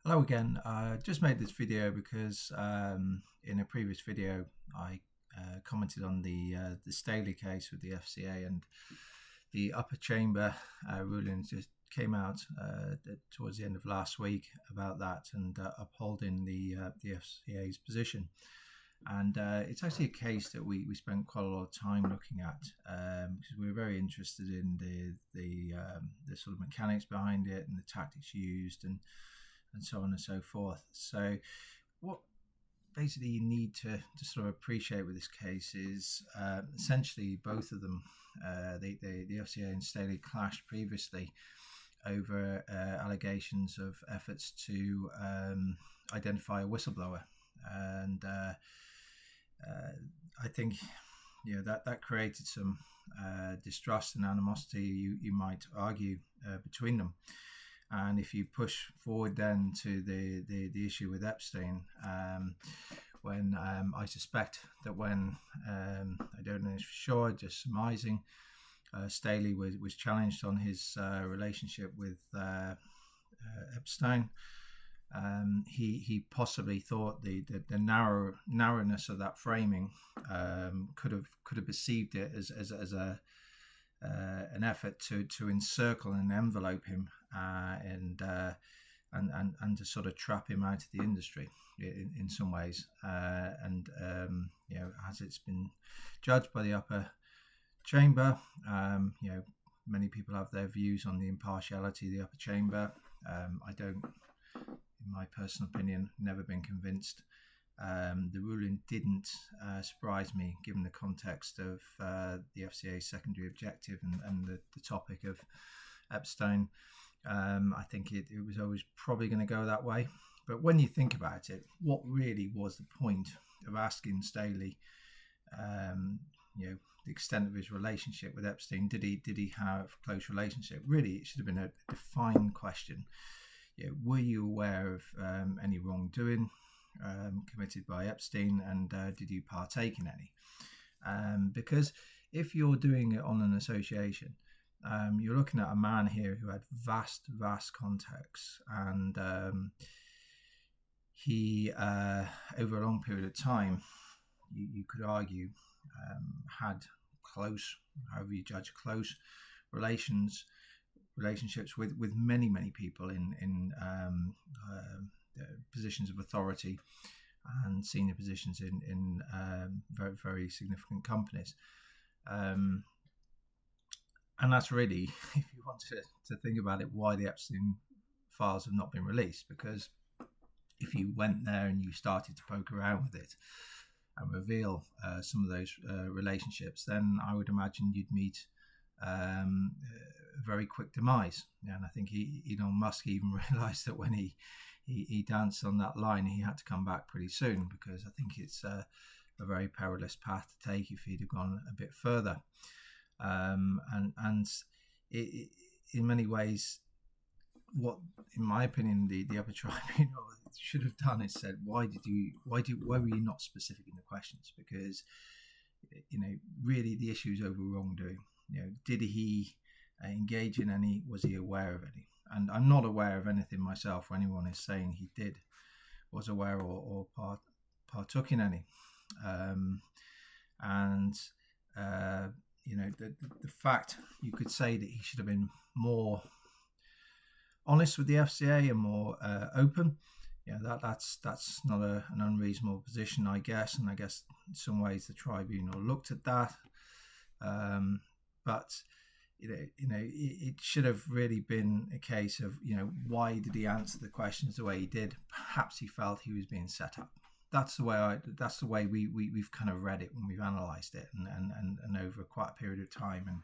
Hello again. Just made this video because in a previous video I commented on the Staley case with the FCA, and the upper chamber ruling just came out towards the end of last week about that, and upholding the FCA's position. And it's actually a case that we spent quite a lot of time looking at, because we were very interested in the sort of mechanics behind it and the tactics used, and so on and so forth. So what basically you need to sort of appreciate with this case is essentially both of them, the FCA and Staley, clashed previously over allegations of efforts to identify a whistleblower. And I think that created some distrust and animosity, you might argue, between them. And if you push forward then to the issue with Epstein, when I suspect that when, I don't know for sure, just surmising, Staley was challenged on his relationship with Epstein, he possibly thought the narrowness of that framing could have perceived it as an effort to encircle and envelope him, and to sort of trap him out of the industry in some ways. As it's been judged by the upper chamber, many people have their views on the impartiality of the upper chamber. I don't, in my personal opinion, never been convinced. The ruling didn't surprise me, given the context of the FCA's secondary objective and the topic of Epstein. I think it was always probably going to go that way. But when you think about it, what really was the point of asking Staley, the extent of his relationship with Epstein? Did he have a close relationship? Really, it should have been a defined question. Were you aware of any wrongdoing committed by Epstein, and did you partake in any? Because if you're doing it on an association, you're looking at a man here who had vast contacts, and he, over a long period of time, you could argue, had close, however you judge, close relationships with many people in positions of authority and senior positions in very significant companies. And that's really, if you want to think about it, why the Epstein files have not been released. Because if you went there and you started to poke around with it and reveal some of those relationships, then I would imagine you'd meet a very quick demise. And I think Elon Musk even realized that when he danced on that line, he had to come back pretty soon, because I think it's a very perilous path to take if he'd have gone a bit further. And in many ways, what, in my opinion, the upper tribunal should have done is said, why were you not specific in the questions? Because really the issue is over wrongdoing. Did he engage in any? Was he aware of any? And I'm not aware of anything myself where anyone is saying he was aware or partook in any. The fact, you could say that he should have been more honest with the FCA and more open. That's not an unreasonable position, I guess. And I guess in some ways the tribunal looked at that. But it should have really been a case of, why did he answer the questions the way he did? Perhaps he felt he was being set up. That's the way we've kind of read it when we've analysed it, and over quite a period of time. And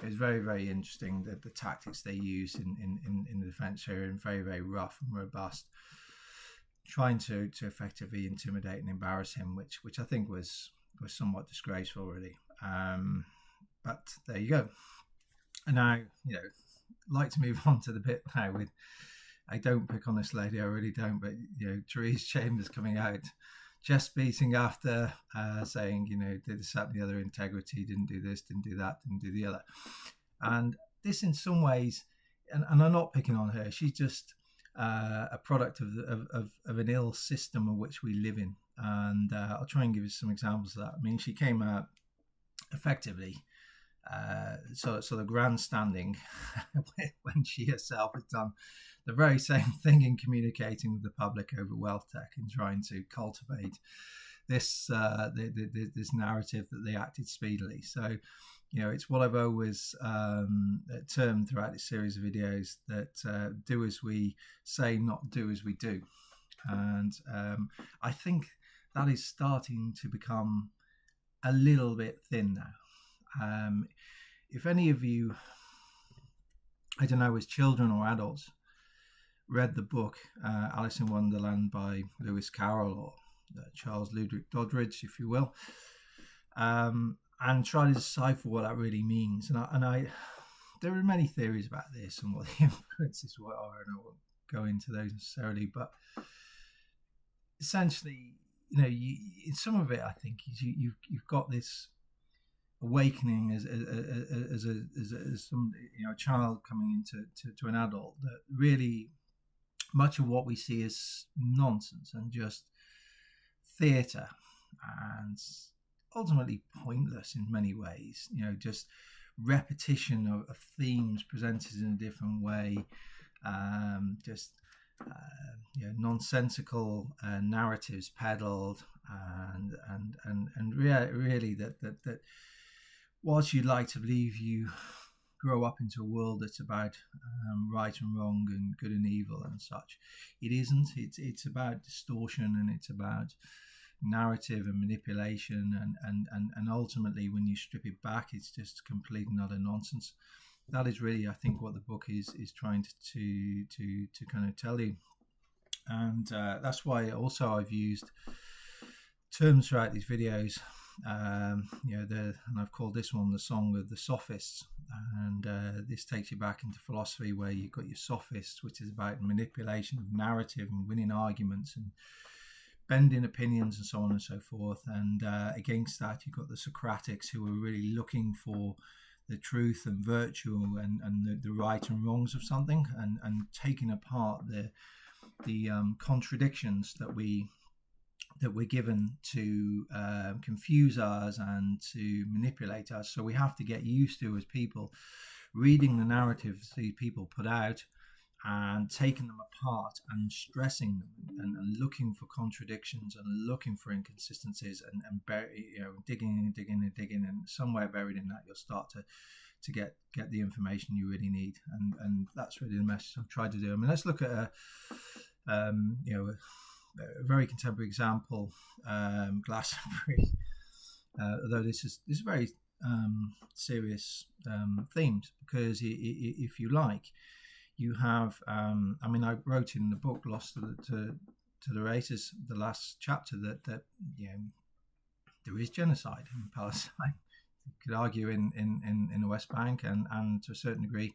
it was very, very interesting that the tactics they used in the defence here are very rough and robust, trying to effectively intimidate and embarrass him, which I think was somewhat disgraceful, really. But there you go. And now, I'd like to move on to the bit now with, I don't pick on this lady, I really don't, but, Therese Chambers coming out, chest beating after saying, did this, that, and the other, integrity, didn't do this, didn't do that, didn't do the other. And this in some ways, and I'm not picking on her, she's just a product of an ill system of which we live in. And I'll try and give you some examples of that. I mean, she came out effectively sort of grandstanding when she herself had done the very same thing in communicating with the public over wealth tech and trying to cultivate this this narrative that they acted speedily. So, it's what I've always termed throughout this series of videos, that do as we say, not do as we do. And I think that is starting to become a little bit thin now. If any of you, I don't know, as children or adults, read the book Alice in Wonderland by Lewis Carroll, or Charles Ludwig Doddridge, if you will, and try to decipher what that really means. And I there are many theories about this and what the influences are, and I won't go into those necessarily, but essentially, in some of it, I think you've got this awakening as some a child coming into to an adult, that really much of what we see is nonsense and just theatre, and ultimately pointless in many ways. Just repetition of themes presented in a different way, nonsensical narratives peddled, and really that whilst you'd like to believe you grow up into a world that's about right and wrong and good and evil and such, it isn't. It's about distortion, and it's about narrative and manipulation, and ultimately, when you strip it back, it's just complete and utter nonsense. That is really, I think, what the book is trying to kind of tell you. And that's why also I've used terms throughout these videos, and I've called this one the Song of the Sophists. And this takes you back into philosophy, where you've got your Sophists, which is about manipulation of narrative and winning arguments and bending opinions and so on and so forth. And against that, you've got the Socratics, who are really looking for the truth and virtue and the right and wrongs of something, and taking apart the contradictions that we're given to confuse us and to manipulate us. So we have to get used to, as people, reading the narratives these people put out and taking them apart and stressing them, and looking for contradictions and looking for inconsistencies, and digging, and somewhere buried in that, you'll start to get the information you really need. And that's really the message I've tried to do. I mean, let's look at a very contemporary example, Glastonbury. Although this is very serious themes, because if you like, you have. I mean, I wrote in the book Lost to the Races, the last chapter, that there is genocide in Palestine. You could argue in the West Bank, and to a certain degree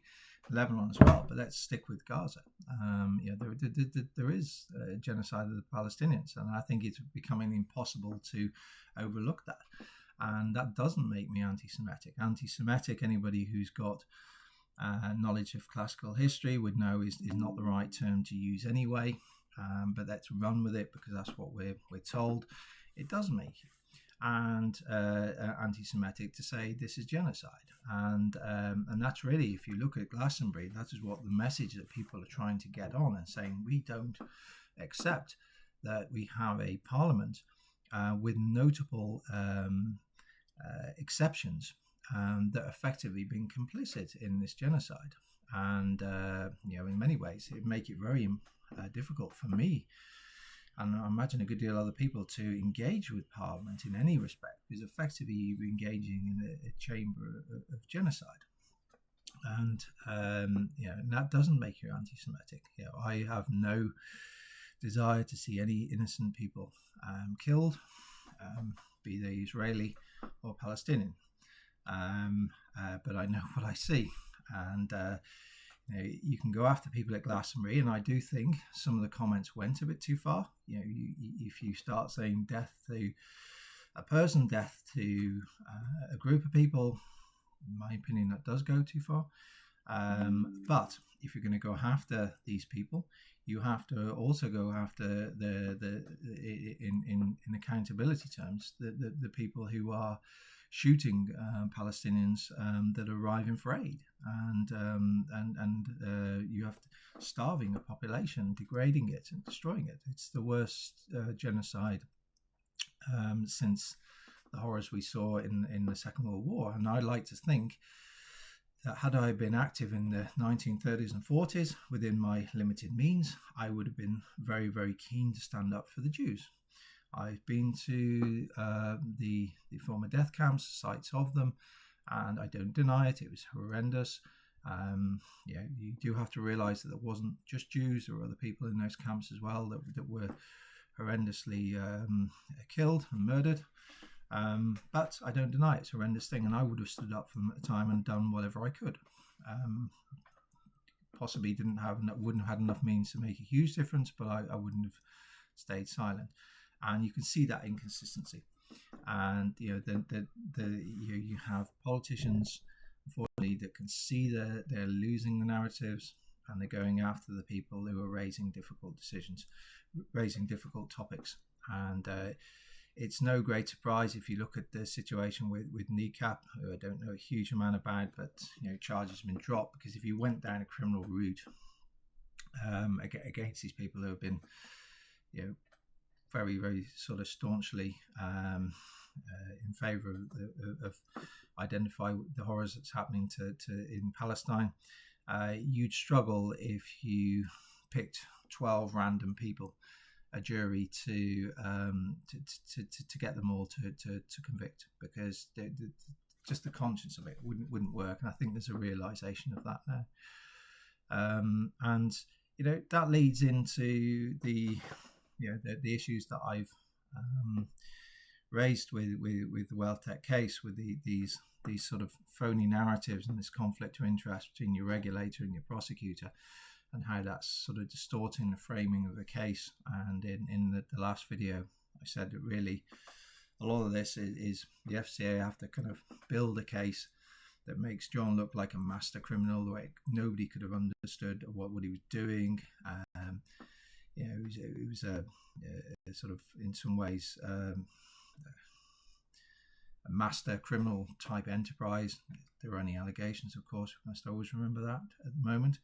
Lebanon as well, but let's stick with Gaza. There is genocide of the Palestinians, and I think it's becoming impossible to overlook that. And that doesn't make me anti-Semitic. Anybody who's got knowledge of classical history would know is not the right term to use anyway, but let's run with it, because that's what we're told. It does make you anti-Semitic to say this is genocide, and that's really, if you look at Glastonbury, that is what the message that people are trying to get on, and saying we don't accept that we have a parliament with notable exceptions that effectively been complicit in this genocide. And in many ways it make it very difficult for me, and I imagine a good deal of other people, to engage with Parliament in any respect, because effectively you're engaging in a chamber of genocide. And that doesn't make you anti-Semitic. I have no desire to see any innocent people killed, be they Israeli or Palestinian. But I know what I see, and you can go after people at Glastonbury, and I do think some of the comments went a bit too far. If you start saying death to a person, death to a group of people, in my opinion, that does go too far. But if you're going to go after these people, you have to also go after in accountability terms the people who are shooting Palestinians that are arriving for aid, and you have to, starving a population, degrading it, and destroying it. It's the worst genocide since the horrors we saw in the Second World War. And I'd like to think that had I been active in the 1930s and 40s within my limited means, I would have been very, very keen to stand up for the Jews. I've been to the former death camps, sites of them, and I don't deny it. It was horrendous. You do have to realize that there wasn't just Jews. There were other people in those camps as well that were horrendously killed and murdered. But I don't deny it's a horrendous thing, and I would have stood up for them at the time and done whatever I could. Possibly wouldn't have had enough means to make a huge difference, but I wouldn't have stayed silent. And you can see that inconsistency. And you have politicians, unfortunately, that can see that they're losing the narratives, and they're going after the people who are raising difficult decisions, raising difficult topics. And it's no great surprise if you look at the situation with Kneecap, who I don't know a huge amount about, but charges have been dropped, because if you went down a criminal route against these people who have been very, very sort of staunchly in favour of identify the horrors that's happening to in Palestine, you'd struggle if you picked 12 random people, a jury, to get them all to convict, because just the conscience of it wouldn't work. And I think there's a realization of that now. And that leads into the issues that I've raised with the WealthTech case, with these sort of phony narratives and this conflict of interest between your regulator and your prosecutor, and how that's sort of distorting the framing of the case. And in the last video, I said that really a lot of this is the FCA have to kind of build a case that makes John look like a master criminal, the way nobody could have understood what he was doing. It was a sort of, in some ways, a master criminal type enterprise. There are only allegations, of course. We must always remember that at the moment.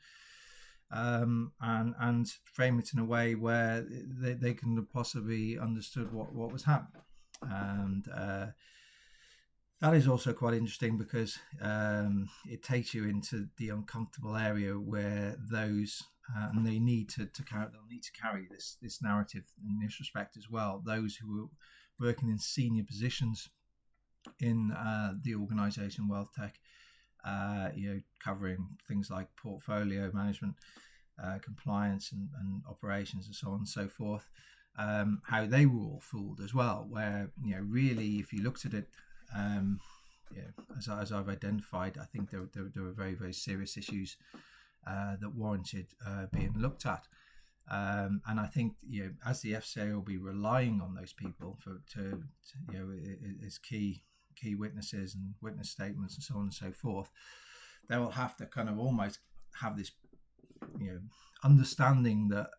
And frame it in a way where they can have possibly understood what was happening. And that is also quite interesting, because it takes you into the uncomfortable area where those and they need to carry this narrative in this respect as well. Those who are working in senior positions in the organisation WealthTech, covering things like portfolio management, compliance and operations and so on and so forth, how they were all fooled as well, where really, if you looked at it, as I've identified, I think there were very, very serious issues that warranted being looked at. And I think as the FCA will be relying on those people as key witnesses and witness statements and so on and so forth, they will have to kind of almost have this understanding that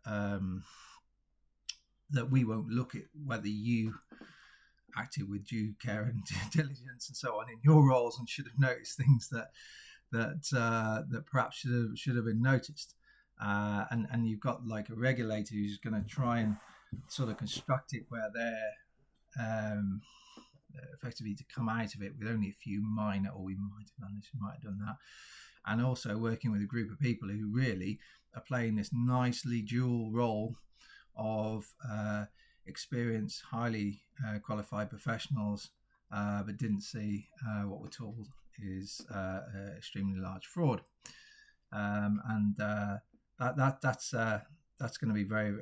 that we won't look at whether you acted with due care and diligence and so on in your roles, and should have noticed things that perhaps should have been noticed. And you've got like a regulator who's going to try and sort of construct it where they're effectively to come out of it with only a few minor, or we might have done this, we might have done that, and also working with a group of people who really are playing this nicely dual role of experienced, highly qualified professionals, but didn't see what we're told is extremely large fraud. That's going to be very.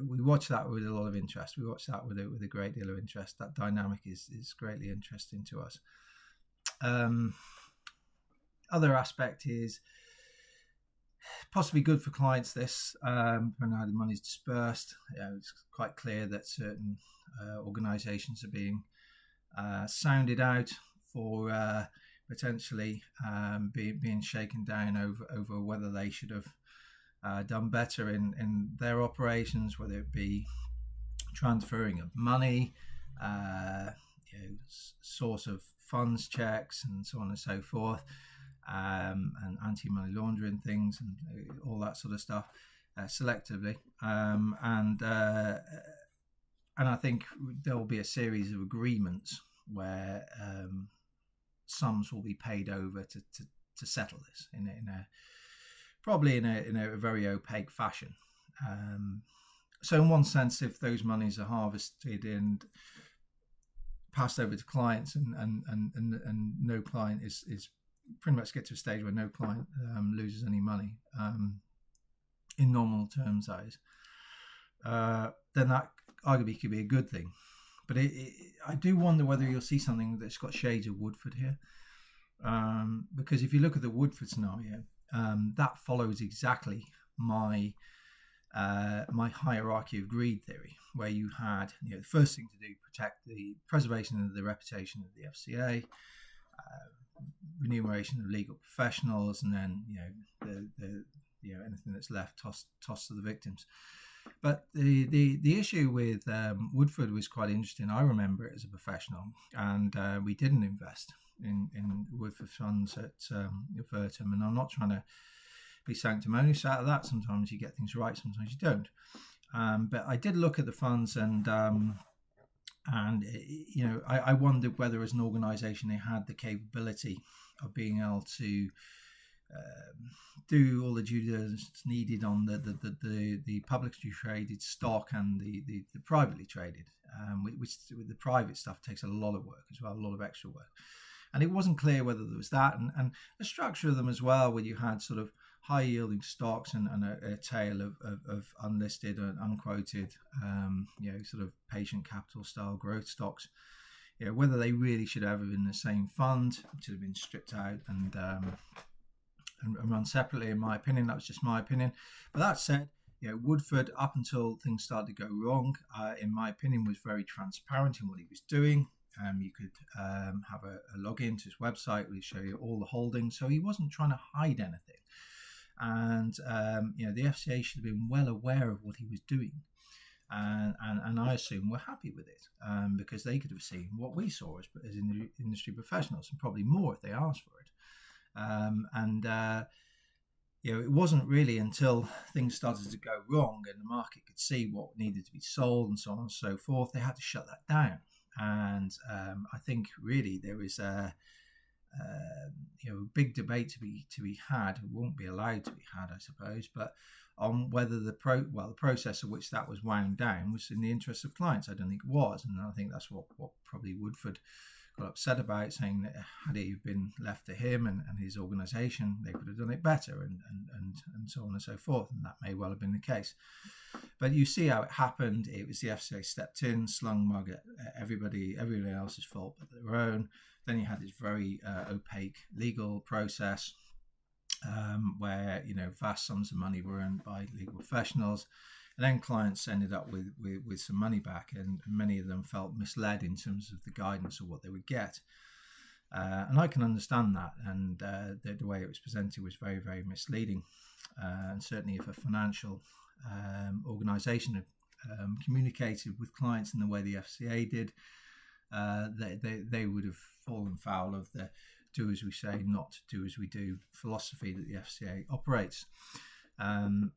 We watch that with a lot of interest. We watch that with a great deal of interest. That dynamic is greatly interesting to us. Other aspect is possibly good for clients. This, depending on how the money is dispersed, it's quite clear that certain organisations are being sounded out for potentially being shaken down over whether they should have done better in their operations, whether it be transferring of money, source of funds checks, and so on and so forth, and anti-money laundering things, and all that sort of stuff selectively. And I think there will be a series of agreements where sums will be paid over to settle this in a probably in a very opaque fashion. So in one sense, if those monies are harvested and passed over to clients, and no client is pretty much get to a stage where no client loses any money in nominal terms, that is, then that arguably could be a good thing. But I do wonder whether you'll see something that's got shades of Woodford here, because if you look at the Woodford scenario, that follows exactly my hierarchy of greed theory, where you had the first thing to do, protect the preservation of the reputation of the FCA, remuneration of legal professionals, and then anything that's left tossed to the victims. But the issue with Woodford was quite interesting. I remember it as a professional, and we didn't invest in Woodford funds at Vertum, and I'm not trying to be sanctimonious out of that. Sometimes you get things right, sometimes you don't. But I did look at the funds, and I wondered whether, as an organisation, they had the capability of being able to do all the due diligence needed on the publicly traded stock and the privately traded, which with the private stuff takes a lot of work as well, a lot of extra work. And it wasn't clear whether there was that, and the structure of them as well, where you had sort of high yielding stocks and a tail of unlisted and unquoted, sort of patient capital style growth stocks. Whether they really should have been in the same fund, should have been stripped out and run separately, in my opinion. That was just my opinion. But that said, Woodford, up until things started to go wrong, in my opinion, was very transparent in what he was doing. You could have a login to his website where he show you all the holdings, so he wasn't trying to hide anything. And the FCA should have been well aware of what he was doing, and I assume we're happy with it, because they could have seen what we saw as industry professionals, and probably more if they asked for it. It wasn't really until things started to go wrong and the market could see what needed to be sold and so on and so forth, they had to shut that down. And I think really there is a big debate to be had. It won't be allowed to be had, I suppose, but on whether the process of which that was wound down was in the interest of clients. I don't think it was, and I think that's what probably Woodford got upset about, saying that had it been left to him and his organisation, they could have done it better, and so on and so forth, and that may well have been the case. But you see how it happened. It was the FCA stepped in, slung mug at everybody else's fault but their own. Then you had this very opaque legal process where vast sums of money were earned by legal professionals, and then clients ended up with some money back, and many of them felt misled in terms of the guidance of what they would get. And I can understand that, and the way it was presented was very, very misleading. And certainly if a financial organisation had communicated with clients in the way the FCA did, they would have fallen foul of the do as we say, not do as we do philosophy that the FCA operates. And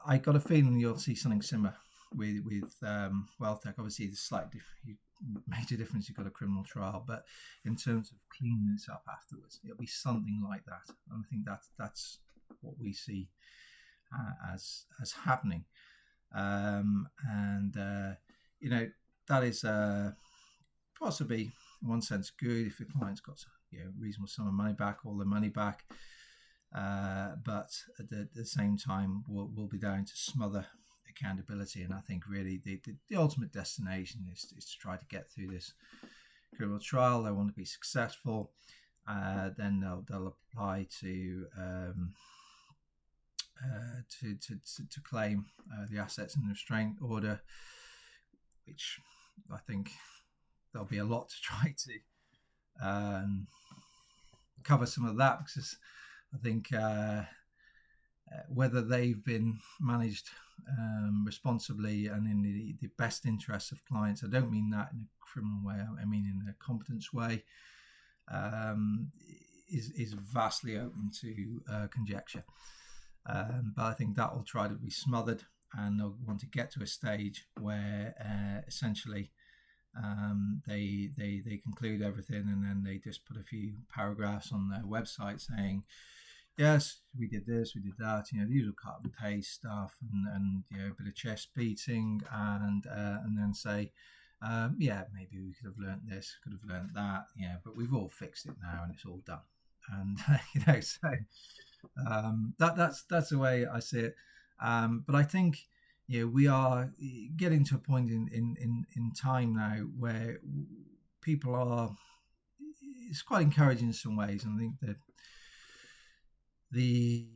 I got a feeling you'll see something similar with WealthTech. Obviously, the slight major difference, you've got a criminal trial, but in terms of cleaning this up afterwards, it'll be something like that. And I think that's what we see as happening. That is possibly in one sense good if the client's got a reasonable sum of money back, all the money back. But at the same time, we'll be down to smother accountability. And I think really the ultimate destination is to try to get through this criminal trial. They want to be successful. Then they'll apply to claim the assets in the restraint order, which I think there'll be a lot to try to cover some of that, because I think whether they've been managed responsibly and in the best interests of clients, I don't mean that in a criminal way, I mean in a competence way, is vastly open to conjecture. But I think that will try to be smothered, and they'll want to get to a stage where essentially they conclude everything, and then they just put a few paragraphs on their website saying, yes, we did this, we did that, the usual cut and paste stuff, and a bit of chest beating, and then say, yeah, maybe we could have learnt this, could have learnt that, but we've all fixed it now and it's all done. And so that's the way I see it. But I think we are getting to a point in time now where people are. It's quite encouraging in some ways, and I think that the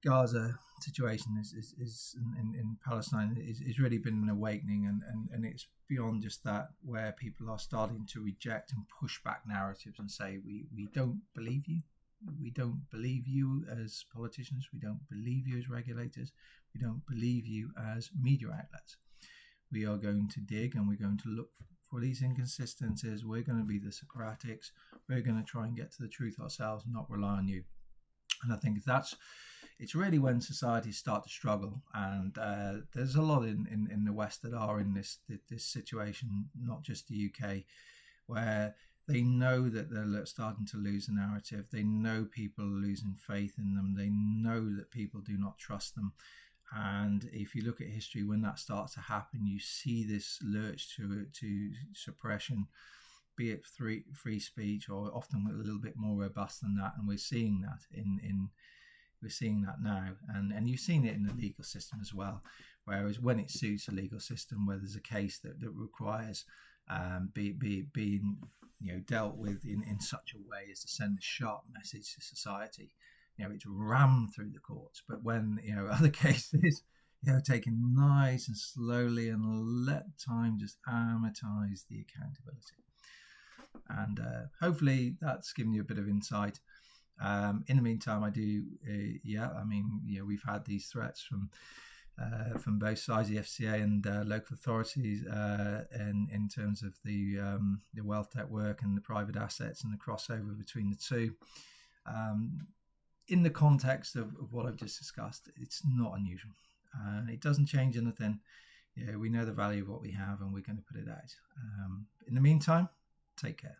Gaza situation is in Palestine is really been an awakening, and it's beyond just that, where people are starting to reject and push back narratives and say we don't believe you. We don't believe you as politicians. We don't believe you as regulators. We don't believe you as media outlets. We are going to dig, and we're going to look for these inconsistencies. We're going to be the Socratics. We're going to try and get to the truth ourselves, not rely on you. And I think it's really when societies start to struggle, and there's a lot in the West that are in this situation, not just the UK, where they know that they're starting to lose the narrative. They know people are losing faith in them. They know that people do not trust them. And if you look at history, when that starts to happen, you see this lurch to suppression, be it free speech, or often a little bit more robust than that. And we're seeing that we're seeing that now, and you've seen it in the legal system as well. Whereas when it suits a legal system, where there's a case that requires being dealt with in such a way as to send a sharp message to society, it's rammed through the courts. But when other cases, taken nice and slowly, and let time just amortize the accountability. And hopefully that's given you a bit of insight. In the meantime, I do, we've had these threats from both sides, the FCA and local authorities, in terms of the wealth network and the private assets and the crossover between the two. In the context of what I've just discussed, it's not unusual. It doesn't change anything. We know the value of what we have, and we're going to put it out. In the meantime, take care.